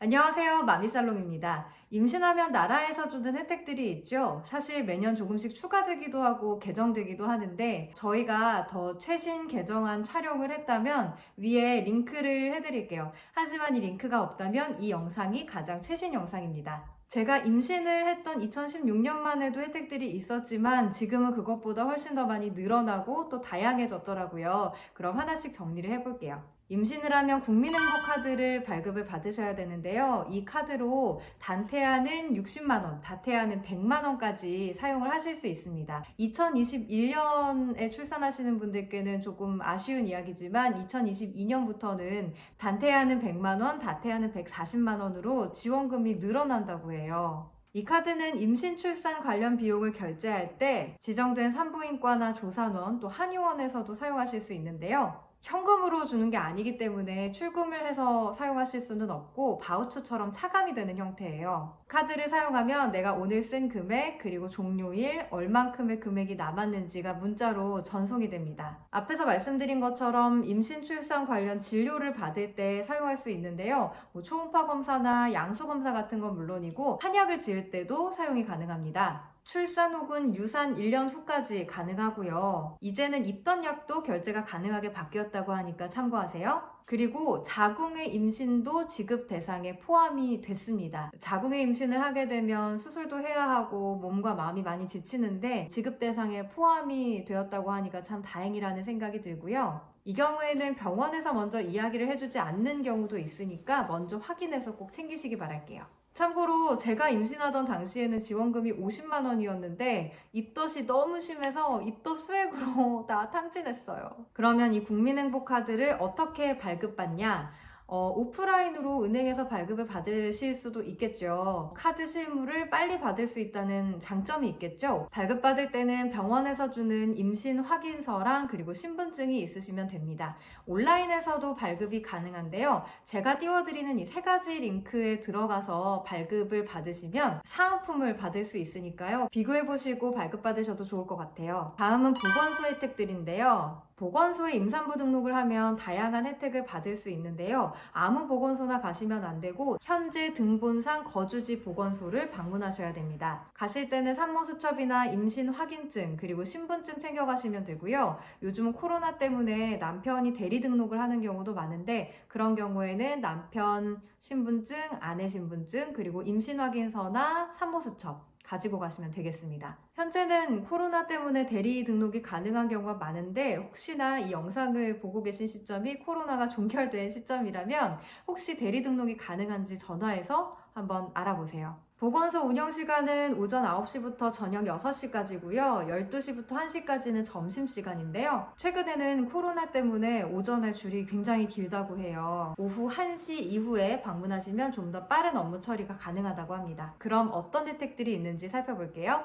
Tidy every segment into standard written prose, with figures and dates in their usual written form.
안녕하세요. 마미살롱입니다. 임신하면 나라에서 주는 혜택들이 있죠. 사실 매년 조금씩 추가되기도 하고 개정되기도 하는데 저희가 더 최신 개정안 촬영을 했다면 위에 링크를 해드릴게요. 하지만 이 링크가 없다면 이 영상이 가장 최신 영상입니다. 제가 임신을 했던 2016년만 해도 혜택들이 있었지만 지금은 그것보다 훨씬 더 많이 늘어나고 또 다양해졌더라고요. 그럼 하나씩 정리를 해볼게요. 임신을 하면 국민행복카드를 발급을 받으셔야 되는데요. 이 카드로 단태아는 60만원, 다태아는 100만원까지 사용을 하실 수 있습니다. 2021년에 출산하시는 분들께는 조금 아쉬운 이야기지만 2022년부터는 단태아는 100만원, 다태아는 140만원으로 지원금이 늘어난다고 해요. 이 카드는 임신 출산 관련 비용을 결제할 때 지정된 산부인과나 조산원 또 한의원에서도 사용하실 수 있는데요. 현금으로 주는 게 아니기 때문에 출금을 해서 사용하실 수는 없고 바우처처럼 차감이 되는 형태예요. 카드를 사용하면 내가 오늘 쓴 금액 그리고 종료일 얼만큼의 금액이 남았는지가 문자로 전송이 됩니다. 앞에서 말씀드린 것처럼 임신 출산 관련 진료를 받을 때 사용할 수 있는데요. 초음파 검사나 양수 검사 같은 건 물론이고 한약을 지을 때도 사용이 가능합니다. 출산 혹은 유산 1년 후까지 가능하고요. 이제는 입던 약도 결제가 가능하게 바뀌었다고 하니까 참고하세요. 그리고 자궁의 임신도 지급 대상에 포함이 됐습니다. 자궁의 임신을 하게 되면 수술도 해야 하고 몸과 마음이 많이 지치는데 지급 대상에 포함이 되었다고 하니까 참 다행이라는 생각이 들고요. 이 경우에는 병원에서 먼저 이야기를 해주지 않는 경우도 있으니까 먼저 확인해서 꼭 챙기시기 바랄게요. 참고로 제가 임신하던 당시에는 지원금이 50만 원이었는데 입덧이 너무 심해서 입덧 수액으로 다 탕진했어요. 그러면 이 국민행복카드를 어떻게 발급받냐? 오프라인으로 은행에서 발급을 받으실 수도 있겠죠. 카드 실물을 빨리 받을 수 있다는 장점이 있겠죠. 발급받을 때는 병원에서 주는 임신 확인서랑 그리고 신분증이 있으시면 됩니다. 온라인에서도 발급이 가능한데요. 제가 띄워드리는 이 세 가지 링크에 들어가서 발급을 받으시면 사은품을 받을 수 있으니까요. 비교해보시고 발급받으셔도 좋을 것 같아요. 다음은 보건소 혜택들인데요. 보건소에 임산부 등록을 하면 다양한 혜택을 받을 수 있는데요. 아무 보건소나 가시면 안 되고 현재 등본상 거주지 보건소를 방문하셔야 됩니다. 가실 때는 산모수첩이나 임신 확인증 그리고 신분증 챙겨가시면 되고요. 요즘은 코로나 때문에 남편이 대리 등록을 하는 경우도 많은데 그런 경우에는 남편 신분증, 아내 신분증 그리고 임신 확인서나 산모수첩 가지고 가시면 되겠습니다. 현재는 코로나 때문에 대리 등록이 가능한 경우가 많은데 혹시나 이 영상을 보고 계신 시점이 코로나가 종결된 시점이라면 혹시 대리 등록이 가능한지 전화해서 한번 알아보세요. 보건소 운영 시간은 오전 9시부터 저녁 6시까지고요. 12시부터 1시까지는 점심시간인데요. 최근에는 코로나 때문에 오전에 줄이 굉장히 길다고 해요. 오후 1시 이후에 방문하시면 좀 더 빠른 업무 처리가 가능하다고 합니다. 그럼 어떤 혜택들이 있는지 살펴볼게요.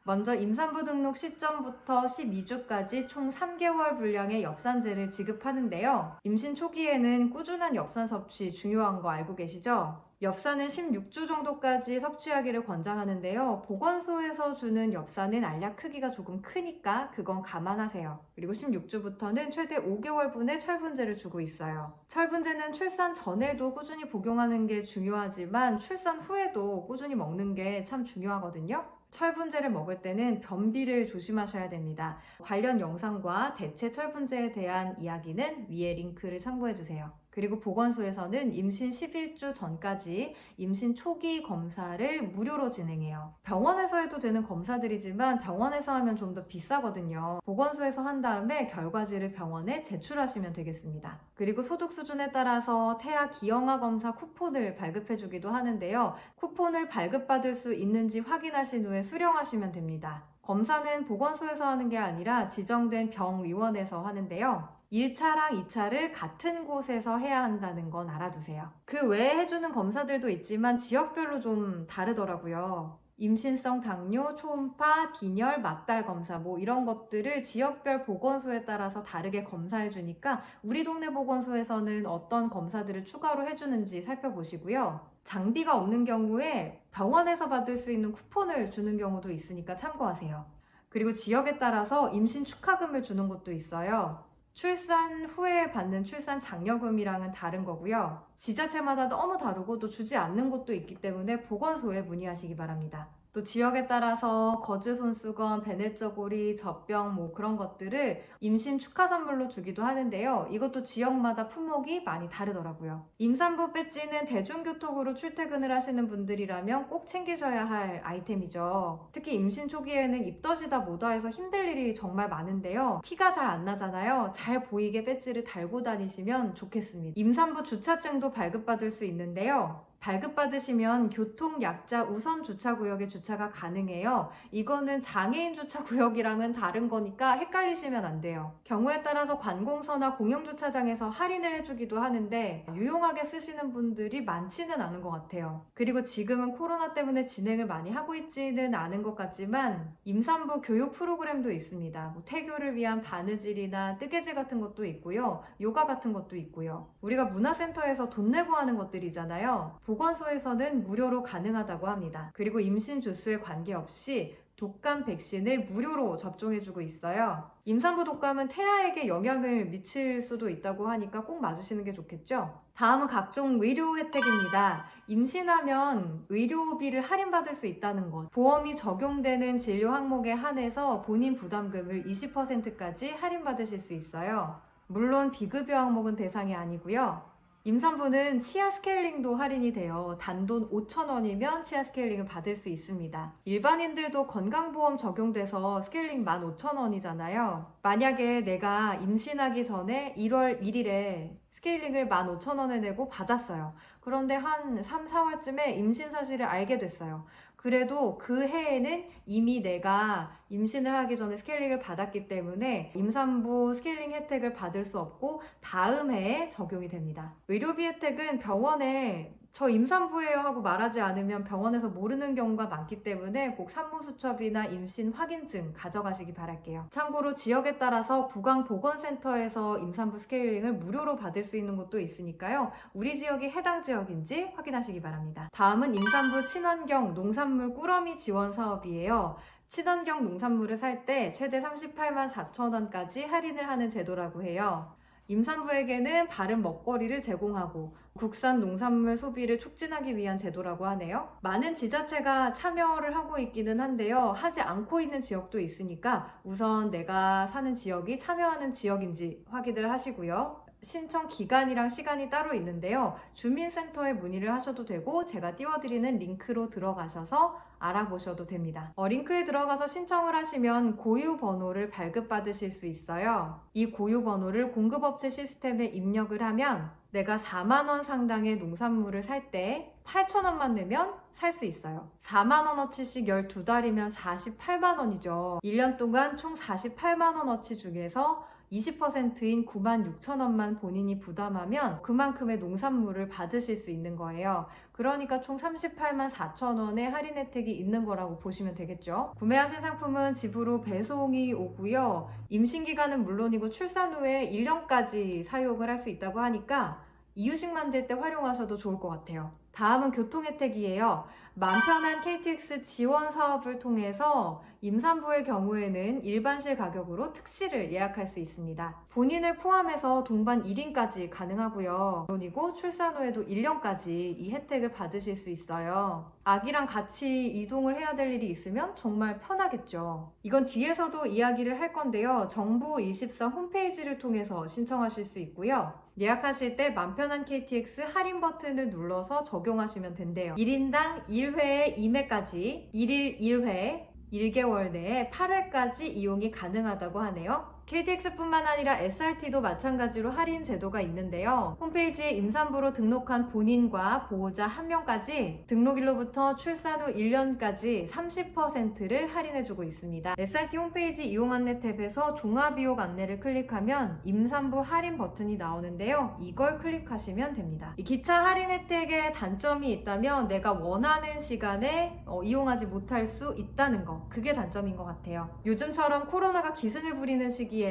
먼저 임산부 등록 시점부터 12주까지 총 3개월 분량의 엽산제를 지급하는데요. 임신 초기에는 꾸준한 엽산 섭취 중요한 거 알고 계시죠? 엽산은 16주 정도까지 섭취하기를 권장하는데요. 보건소에서 주는 엽산은 알약 크기가 조금 크니까 그건 감안하세요. 그리고 16주부터는 최대 5개월분의 철분제를 주고 있어요. 철분제는 출산 전에도 꾸준히 복용하는 게 중요하지만 출산 후에도 꾸준히 먹는 게 참 중요하거든요. 철분제를 먹을 때는 변비를 조심하셔야 됩니다. 관련 영상과 대체 철분제에 대한 이야기는 위에 링크를 참고해주세요. 그리고 보건소에서는 임신 11주 전까지 임신 초기 검사를 무료로 진행해요. 병원에서 해도 되는 검사들이지만 병원에서 하면 좀 더 비싸거든요. 보건소에서 한 다음에 결과지를 병원에 제출하시면 되겠습니다. 그리고 소득 수준에 따라서 태아 기형아 검사 쿠폰을 발급해주기도 하는데요. 쿠폰을 발급받을 수 있는지 확인하신 후에 수령하시면 됩니다. 검사는 보건소에서 하는 게 아니라 지정된 병의원에서 하는데요. 1차랑 2차를 같은 곳에서 해야 한다는 건 알아두세요. 그 외에 해주는 검사들도 있지만 지역별로 좀 다르더라고요. 임신성 당뇨, 초음파, 빈혈, 맞달 검사 이런 것들을 지역별 보건소에 따라서 다르게 검사해 주니까 우리 동네 보건소에서는 어떤 검사들을 추가로 해주는지 살펴보시고요. 장비가 없는 경우에 병원에서 받을 수 있는 쿠폰을 주는 경우도 있으니까 참고하세요. 그리고 지역에 따라서 임신 축하금을 주는 곳도 있어요. 출산 후에 받는 출산 장려금이랑은 다른 거고요. 지자체마다 너무 다르고 또 주지 않는 곳도 있기 때문에 보건소에 문의하시기 바랍니다. 또 지역에 따라서 거즈 손수건, 베네저고리, 젖병 뭐 그런 것들을 임신 축하 선물로 주기도 하는데요. 이것도 지역마다 품목이 많이 다르더라고요. 임산부 배지는 대중교통으로 출퇴근을 하시는 분들이라면 꼭 챙기셔야 할 아이템이죠. 특히 임신 초기에는 입덧이다 뭐다 해서 힘들 일이 정말 많은데요. 티가 잘 안 나잖아요. 잘 보이게 배지를 달고 다니시면 좋겠습니다. 임산부 주차증도 발급받을 수 있는데요. 발급받으시면 교통약자 우선 주차구역에 주차가 가능해요. 이거는 장애인 주차구역이랑은 다른 거니까 헷갈리시면 안 돼요. 경우에 따라서 관공서나 공영주차장에서 할인을 해주기도 하는데 유용하게 쓰시는 분들이 많지는 않은 것 같아요. 그리고 지금은 코로나 때문에 진행을 많이 하고 있지는 않은 것 같지만 임산부 교육 프로그램도 있습니다. 뭐 태교를 위한 바느질이나 뜨개질 같은 것도 있고요. 요가 같은 것도 있고요. 우리가 문화센터에서 돈 내고 하는 것들이잖아요. 보건소에서는 무료로 가능하다고 합니다. 그리고 임신 주수에 관계없이 독감 백신을 무료로 접종해주고 있어요. 임산부 독감은 태아에게 영향을 미칠 수도 있다고 하니까 꼭 맞으시는 게 좋겠죠? 다음은 각종 의료 혜택입니다. 임신하면 의료비를 할인받을 수 있다는 것. 보험이 적용되는 진료 항목에 한해서 본인 부담금을 20%까지 할인받으실 수 있어요. 물론 비급여 항목은 대상이 아니고요. 임산부는 치아 스케일링도 할인이 돼요. 단돈 5,000원이면 치아 스케일링을 받을 수 있습니다. 일반인들도 건강보험 적용돼서 스케일링 15,000원이잖아요. 만약에 내가 임신하기 전에 1월 1일에 스케일링을 15,000원을 내고 받았어요. 그런데 한 3, 4월쯤에 임신 사실을 알게 됐어요. 그래도 그 해에는 이미 내가 임신을 하기 전에 스케일링을 받았기 때문에 임산부 스케일링 혜택을 받을 수 없고 다음 해에 적용이 됩니다. 의료비 혜택은 병원에 저 임산부예요 하고 말하지 않으면 병원에서 모르는 경우가 많기 때문에 꼭 산모수첩이나 임신 확인증 가져가시기 바랄게요. 참고로 지역에 따라서 구강보건센터에서 임산부 스케일링을 무료로 받을 수 있는 곳도 있으니까요. 우리 지역이 해당 지역인지 확인하시기 바랍니다. 다음은 임산부 친환경 농산물 꾸러미 지원 사업이에요. 친환경 농산물을 살 때 최대 384,000원까지 할인을 하는 제도라고 해요. 임산부에게는 바른 먹거리를 제공하고 국산 농산물 소비를 촉진하기 위한 제도라고 하네요. 많은 지자체가 참여를 하고 있기는 한데요. 하지 않고 있는 지역도 있으니까 우선 내가 사는 지역이 참여하는 지역인지 확인을 하시고요. 신청 기간이랑 시간이 따로 있는데요. 주민센터에 문의를 하셔도 되고 제가 띄워드리는 링크로 들어가셔서 알아보셔도 됩니다. 링크에 들어가서 신청을 하시면 고유 번호를 발급받으실 수 있어요. 이 고유 번호를 공급업체 시스템에 입력을 하면 내가 4만원 상당의 농산물을 살 때 8,000원만 내면 살 수 있어요. 4만원어치씩 12달이면 48만원이죠. 1년 동안 총 48만원어치 중에서 20%인 96,000원만 본인이 부담하면 그만큼의 농산물을 받으실 수 있는 거예요. 그러니까 총 384,000원의 할인 혜택이 있는 거라고 보시면 되겠죠. 구매하신 상품은 집으로 배송이 오고요. 임신기간은 물론이고 출산 후에 1년까지 사용을 할 수 있다고 하니까 이유식 만들 때 활용하셔도 좋을 것 같아요. 다음은 교통 혜택이에요. 맘편한 KTX 지원 사업을 통해서 임산부의 경우에는 일반실 가격으로 특실을 예약할 수 있습니다. 본인을 포함해서 동반 1인까지 가능하고요. 물론이고 출산 후에도 1년까지 이 혜택을 받으실 수 있어요. 아기랑 같이 이동을 해야 될 일이 있으면 정말 편하겠죠. 이건 뒤에서도 이야기를 할 건데요. 정부24 홈페이지를 통해서 신청하실 수 있고요. 예약하실 때 맘편한 KTX 할인 버튼을 눌러서 적용하시면 된대요. 1인당 1회에 2매까지 1일 1회 1개월 내에 8회까지 이용이 가능하다고 하네요. KTX뿐만 아니라 SRT도 마찬가지로 할인 제도가 있는데요. 홈페이지에 임산부로 등록한 본인과 보호자 1명까지 등록일로부터 출산 후 1년까지 30%를 할인해주고 있습니다. SRT 홈페이지 이용 안내 탭에서 종합이용 안내를 클릭하면 임산부 할인 버튼이 나오는데요. 이걸 클릭하시면 됩니다. 이 기차 할인 혜택에 단점이 있다면 내가 원하는 시간에 이용하지 못할 수 있다는 거, 그게 단점인 것 같아요. 요즘처럼 코로나가 기승을 부리는 시기에는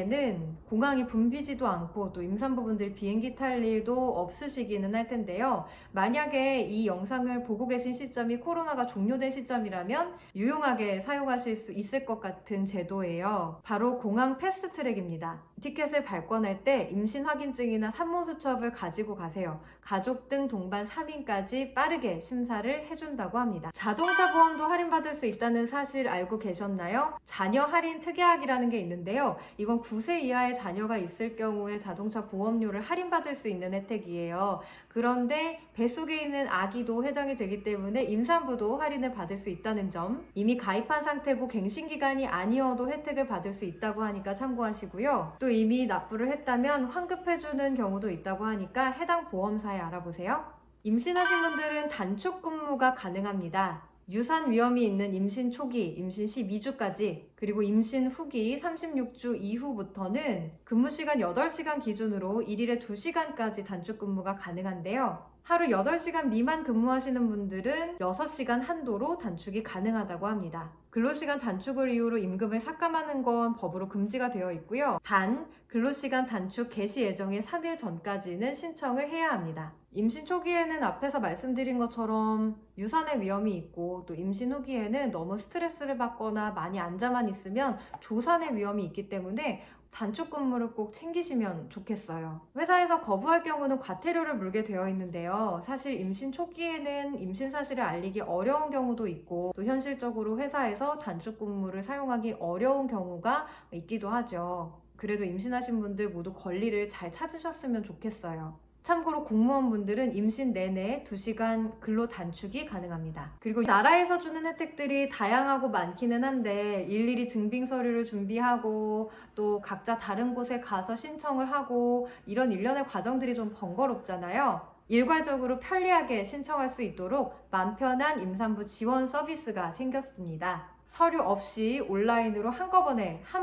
공항이 붐비지도 않고 또 임산부분들 비행기 탈 일도 없으시기는 할 텐데요. 만약에 이 영상을 보고 계신 시점이 코로나가 종료된 시점이라면 유용하게 사용하실 수 있을 것 같은 제도예요. 바로 공항 패스트트랙입니다. 티켓을 발권할 때 임신 확인증이나 산모수첩을 가지고 가세요. 가족 등 동반 3인까지 빠르게 심사를 해준다고 합니다. 자동차 보험도 할인받을 수 있다는 사실 알고 계셨나요? 자녀 할인 특약이라는 게 있는데요. 이건 9세 이하의 자녀가 있을 경우에 자동차 보험료를 할인받을 수 있는 혜택이에요. 그런데 뱃속에 있는 아기도 해당이 되기 때문에 임산부도 할인을 받을 수 있다는 점, 이미 가입한 상태고 갱신기간이 아니어도 혜택을 받을 수 있다고 하니까 참고하시고요. 또 이미 납부를 했다면 환급해주는 경우도 있다고 하니까 해당 보험사에 알아보세요. 임신하신 분들은 단축 근무가 가능합니다. 유산 위험이 있는 임신 초기, 임신 12주까지, 그리고 임신 후기 36주 이후부터는 근무 시간 8시간 기준으로 일일에 2시간까지 단축 근무가 가능한데요. 하루 8시간 미만 근무하시는 분들은 6시간 한도로 단축이 가능하다고 합니다. 근로시간 단축을 이유로 임금을 삭감하는 건 법으로 금지가 되어 있고요. 단, 근로시간 단축 개시 예정일 3일 전까지는 신청을 해야 합니다. 임신 초기에는 앞에서 말씀드린 것처럼 유산의 위험이 있고 또 임신 후기에는 너무 스트레스를 받거나 많이 앉아만 있으면 조산의 위험이 있기 때문에 단축 근무를 꼭 챙기시면 좋겠어요. 회사에서 거부할 경우는 과태료를 물게 되어 있는데요. 사실 임신 초기에는 임신 사실을 알리기 어려운 경우도 있고 또 현실적으로 회사에서 단축 근무를 사용하기 어려운 경우가 있기도 하죠. 그래도 임신하신 분들 모두 권리를 잘 찾으셨으면 좋겠어요. 참고로 공무원분들은 임신 내내 2시간 근로 단축이 가능합니다. 그리고 나라에서 주는 혜택들이 다양하고 많기는 한데 일일이 증빙 서류를 준비하고 또 각자 다른 곳에 가서 신청을 하고 이런 일련의 과정들이 좀 번거롭잖아요. 일괄적으로 편리하게 신청할 수 있도록 맘 편한 임산부 지원 서비스가 생겼습니다. 서류 없이 온라인으로 한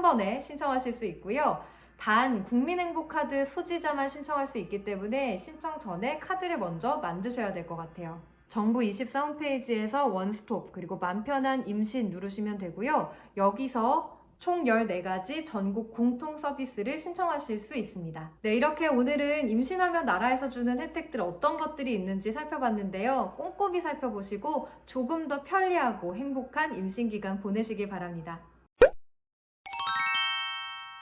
번에 신청하실 수 있고요. 단 국민행복카드 소지자만 신청할 수 있기 때문에 신청 전에 카드를 먼저 만드셔야 될 것 같아요. 정부24 홈페이지에서 원스톱 그리고 맘 편한 임신 누르시면 되고요. 여기서 총 14가지 전국 공통 서비스를 신청하실 수 있습니다. 네, 이렇게 오늘은 임신하면 나라에서 주는 혜택들 어떤 것들이 있는지 살펴봤는데요. 꼼꼼히 살펴보시고 조금 더 편리하고 행복한 임신 기간 보내시길 바랍니다.